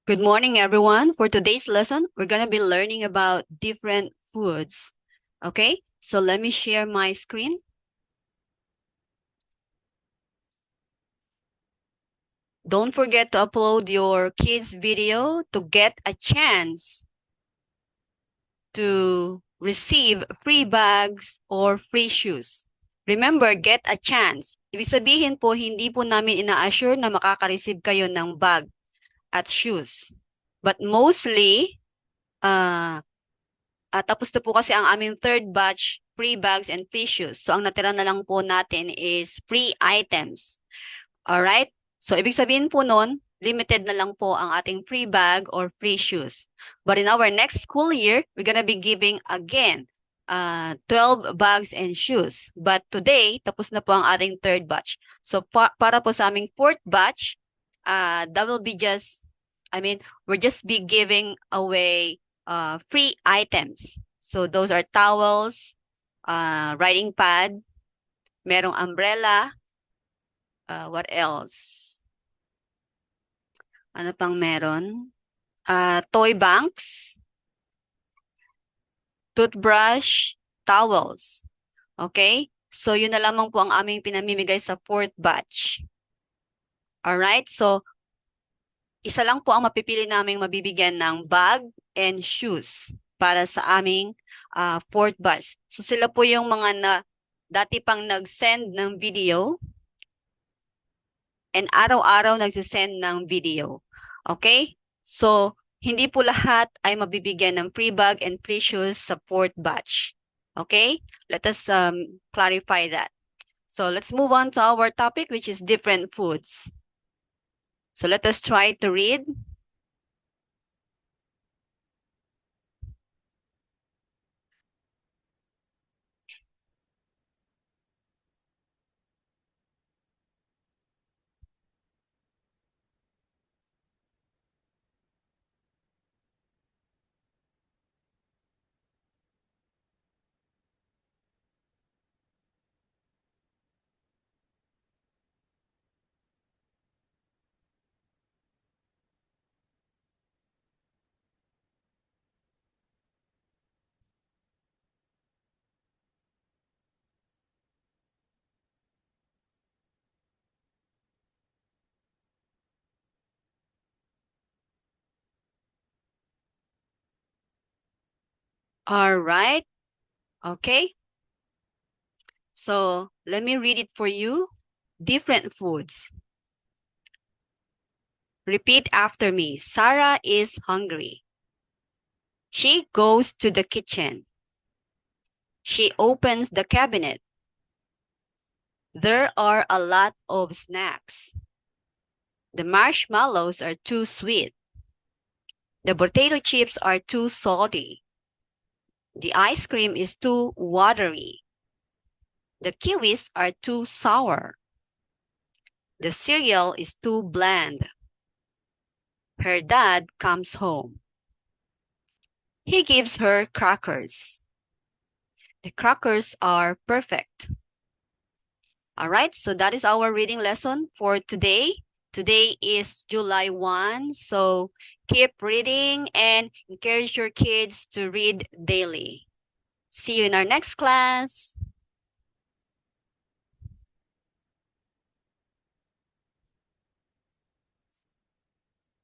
Good morning, everyone. For today's lesson, we're going to be learning about different foods. Okay, so let me share my screen. Don't forget to upload your kids' video to get a chance to receive free bags or free shoes. Remember, get a chance. Ibig sabihin po, hindi po namin ina-assure na makaka-receive kayo ng bag at shoes. But mostly, tapos na po kasi ang aming third batch, free bags and free shoes. So, ang natira na lang po natin is free items. Alright? So, ibig sabihin po nun, limited na lang po ang ating free bag or free shoes. But in our next school year, we're gonna be giving again 12 bags and shoes. But today, tapos na po ang ating third batch. So, para po sa aming fourth batch, that will be we're just be giving away free items. So those are towels, writing pad, merong umbrella, what else? Ano pang meron? Toy banks, toothbrush, towels. Okay? So yun na lamang po ang aming pinamimigay sa fourth batch. Alright? So isa lang po ang mapipili naming mabibigyan ng bag and shoes para sa aming fourth batch. So sila po yung mga dati pang nag-send ng video and araw-araw nagsisend ng video. Okay? So, hindi po lahat ay mabibigyan ng free bag and free shoes sa fourth batch. Okay? Let us clarify that. So, let's move on to our topic, which is different foods. So, let us try to read. All right. Okay. So, let me read it for you. Different foods. Repeat after me. Sarah is hungry. She goes to the kitchen. She opens the cabinet. There are a lot of snacks. The marshmallows are too sweet. The potato chips are too salty. The ice cream is too watery. The kiwis are too sour. The cereal is too bland. Her dad comes home. He gives her crackers. The crackers are perfect. All right, so that is our reading lesson for today. Today is July 1, so keep reading and encourage your kids to read daily. See you in our next class.